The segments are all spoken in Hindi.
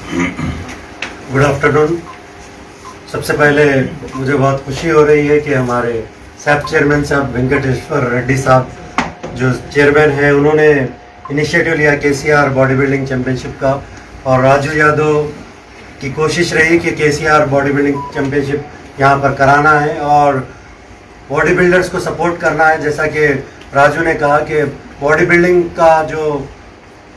Good afternoon. सबसे पहले मुझे बहुत खुशी हो रही है कि हमारे सैप चेयरमैन साहब वेंकटेश्वर रेड्डी साहब जो चेयरमैन हैं, उन्होंने इनिशिएटिव लिया केसीआर बॉडी बिल्डिंग चैम्पियनशिप का, और राजू यादव की कोशिश रही कि केसीआर बॉडी बिल्डिंग चैम्पियनशिप यहाँ पर कराना है और बॉडी बिल्डर्स को सपोर्ट करना है। जैसा कि राजू ने कहा कि बॉडी बिल्डिंग का जो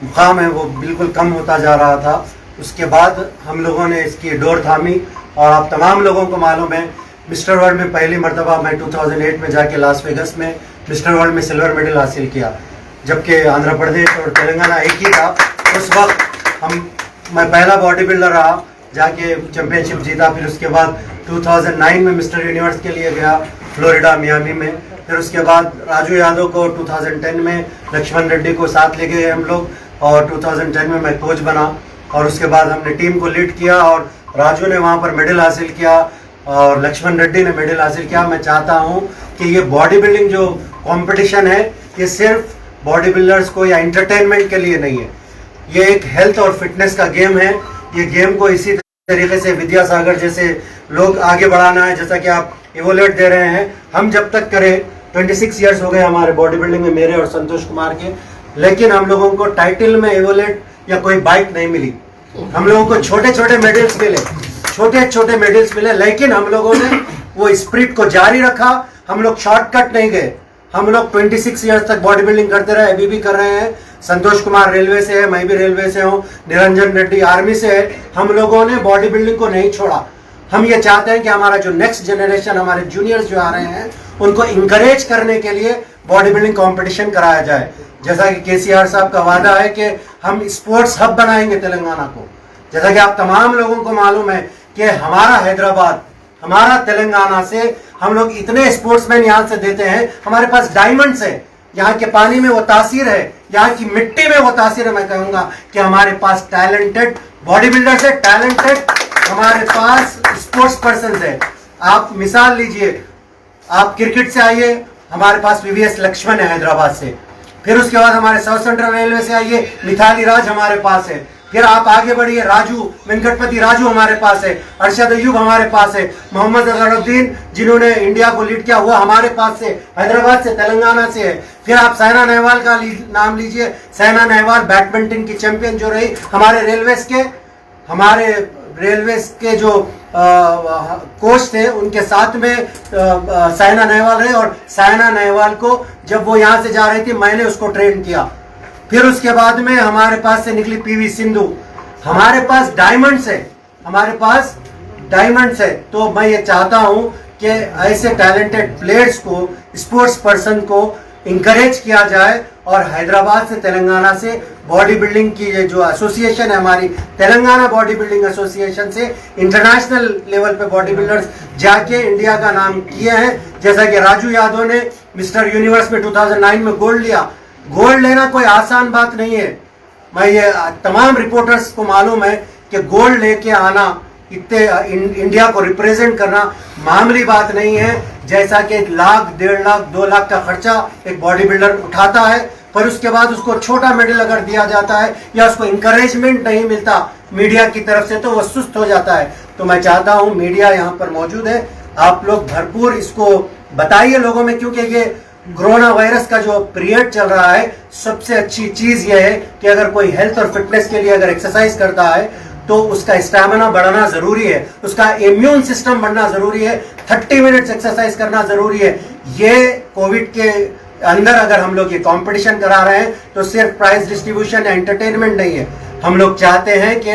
मुकाम है वो बिल्कुल कम होता जा रहा था। उसके बाद हम लोगों ने इसकी डोर थामी और आप तमाम लोगों को मालूम है, मिस्टर वर्ल्ड में पहली मरतबा मैं 2008 में जाके लास वेगस में मिस्टर वर्ल्ड में सिल्वर मेडल हासिल किया, जबकि आंध्र प्रदेश और तेलंगाना एक ही था। उस वक्त मैं पहला बॉडी बिल्डर रहा जाके चैम्पियनशिप जीता। फिर उसके बाद 2009 में मिस्टर यूनिवर्स के लिए गया फ्लोरिडा मियामी में। फिर उसके बाद राजू यादव को 2010 में लक्ष्मण रेड्डी को साथ ले गए हम लोग, और 2010 में मैं कोच बना और उसके बाद हमने टीम को लीड किया और राजू ने वहाँ पर मेडल हासिल किया और लक्ष्मण रेड्डी ने मेडल हासिल किया। मैं चाहता हूँ कि ये बॉडी बिल्डिंग जो कंपटीशन है ये सिर्फ बॉडी बिल्डर्स को या एंटरटेनमेंट के लिए नहीं है, ये एक हेल्थ और फिटनेस का गेम है। ये गेम को इसी तरीके से विद्यासागर जैसे लोग आगे बढ़ाना है, जैसा कि आप इवोल्यूट दे रहे हैं। हम जब तक करें, 26 ईयर्स हो गए हमारे बॉडी बिल्डिंग में, मेरे और संतोष कुमार के, लेकिन हम लोगों को टाइटल में इवोल्यूट या कोई बाइक नहीं मिली। हम लोगों को छोटे छोटे मेडल्स मिले, लेकिन हम लोगों ने वो स्पिरिट को जारी रखा। हम लोग शॉर्टकट नहीं गए। हम लोग 26 ईयर्स तक बॉडी बिल्डिंग करते रहे, अभी भी कर रहे हैं। संतोष कुमार रेलवे से है, मैं भी रेलवे से हूँ, निरंजन रेड्डी आर्मी से है। हम लोगों ने बॉडी बिल्डिंग को नहीं छोड़ा। हम ये चाहते हैं कि हमारा जो नेक्स्ट जनरेशन, हमारे जूनियर्स जो आ रहे हैं, उनको इंकरेज करने के लिए बॉडी बिल्डिंग कंपटीशन कराया जाए। जैसा कि केसीआर साहब का वादा है कि हम स्पोर्ट्स हब बनाएंगे तेलंगाना को। जैसा कि आप तमाम लोगों को मालूम है कि हमारा हैदराबाद, हमारा तेलंगाना से हम लोग इतने स्पोर्ट्समैन यहाँ से देते हैं। हमारे पास डायमंड्स है, यहाँ के पानी में वो तासीर है, यहाँ की मिट्टी में वो तासीर है। मैं कहूँगा कि हमारे पास टैलेंटेड बॉडी बिल्डर्स है, टैलेंटेड हमारे पास स्पोर्ट्स पर्सन है। आप मिसाल लीजिए, आप क्रिकेट से आइए, हमारे पास वीवीएस लक्ष्मण है हैदराबाद से। फिर उसके बाद हमारे साउथ सेंट्रल रेलवे से आइए, मिथाली राज हमारे पास है। फिर आप आगे बढ़िए, राजू वेंकटपति राजू हमारे पास है, अरशद अयूब हमारे पास है, मोहम्मद अजहरुद्दीन जिन्होंने इंडिया को लीड किया वो हमारे पास से, हैदराबाद से, तेलंगाना से है। फिर आप साइना नेहवाल का नाम लीजिए। साइना नेहवाल बैडमिंटन की चैंपियन जो रही, हमारे रेलवेज के जो कोच थे उनके साथ में साइना नेहवाल रहे, और साइना नेहवाल को जब वो यहाँ से जा रही थी मैंने उसको ट्रेन किया। फिर उसके बाद में हमारे पास से निकली पीवी सिंधु। हमारे पास डायमंड्स है। तो मैं ये चाहता हूँ कि ऐसे टैलेंटेड प्लेयर्स को, स्पोर्ट्स पर्सन को इंकरेज किया जाए और हैदराबाद से, तेलंगाना से बॉडी बिल्डिंग की ये जो एसोसिएशन है हमारी, तेलंगाना बॉडी बिल्डिंग एसोसिएशन से इंटरनेशनल लेवल पे बॉडी बिल्डर्स जाके इंडिया का नाम किए हैं। जैसा कि राजू यादव ने मिस्टर यूनिवर्स में 2009 में गोल्ड लिया। गोल्ड लेना कोई आसान बात नहीं है। मैं ये तमाम रिपोर्टर्स को मालूम है कि गोल्ड लेके आना, इतने इंडिया को रिप्रेजेंट करना मामूली बात नहीं है। जैसा कि 1 लाख, 1.5 लाख, 2 लाख का खर्चा एक बॉडी बिल्डर उठाता है, पर उसके बाद उसको छोटा मेडल अगर दिया जाता है या उसको इंकरेजमेंट नहीं मिलता मीडिया की तरफ से तो वो सुस्त हो जाता है। तो मैं चाहता हूँ मीडिया यहाँ पर मौजूद है, आप लोग भरपूर इसको बताइए लोगों में, क्योंकि ये कोरोना वायरस का जो पीरियड चल रहा है, सबसे अच्छी चीज ये है कि अगर कोई हेल्थ और फिटनेस के लिए अगर एक्सरसाइज करता है तो उसका स्टैमिना बढ़ाना जरूरी है, उसका इम्यून सिस्टम बढ़ना जरूरी है, 30 मिनट्स एक्सरसाइज करना जरूरी है। ये कोविड के अंदर अगर हम लोग ये कंपटीशन करा रहे हैं तो सिर्फ प्राइज डिस्ट्रीब्यूशन या एंटरटेनमेंट नहीं है। हम लोग चाहते हैं कि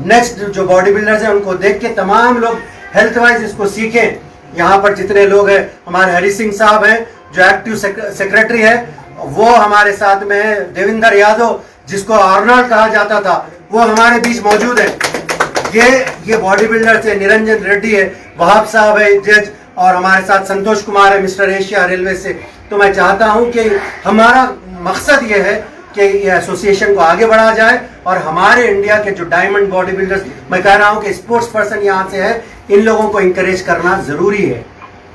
नेक्स्ट जो बॉडी बिल्डर्स हैं उनको देख के तमाम लोग हेल्थ वाइज इसको सीखें। यहाँ पर जितने लोग हैं, हमारे हरी सिंह साहब हैं जो एक्टिव सेक्रेटरी है, वो हमारे साथ में है। देवेंद्र यादव जिसको आर्नल्ड कहा जाता था वो हमारे बीच मौजूद है। ये बॉडी बिल्डर से निरंजन रेड्डी है, वहाब साहब है जज, और हमारे साथ संतोष कुमार है मिस्टर एशिया रेलवे से। तो मैं चाहता हूं कि हमारा मकसद ये है कि ये एसोसिएशन को आगे बढ़ा जाए और हमारे इंडिया के जो डायमंड बॉडी बिल्डर्स, मैं कह रहा हूं कि स्पोर्ट्स पर्सन यहाँ से है, इन लोगों को इंकरेज करना जरूरी है।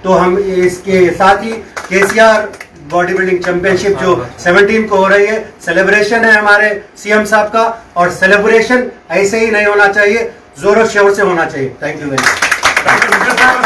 तो हम इसके साथ ही केसीआर बॉडी बिल्डिंग चैंपियनशिप जो 17 को हो रही है, सेलिब्रेशन है हमारे सीएम साहब का, और सेलिब्रेशन ऐसे ही नहीं होना चाहिए, जोरों शोर से होना चाहिए। Thank you very much.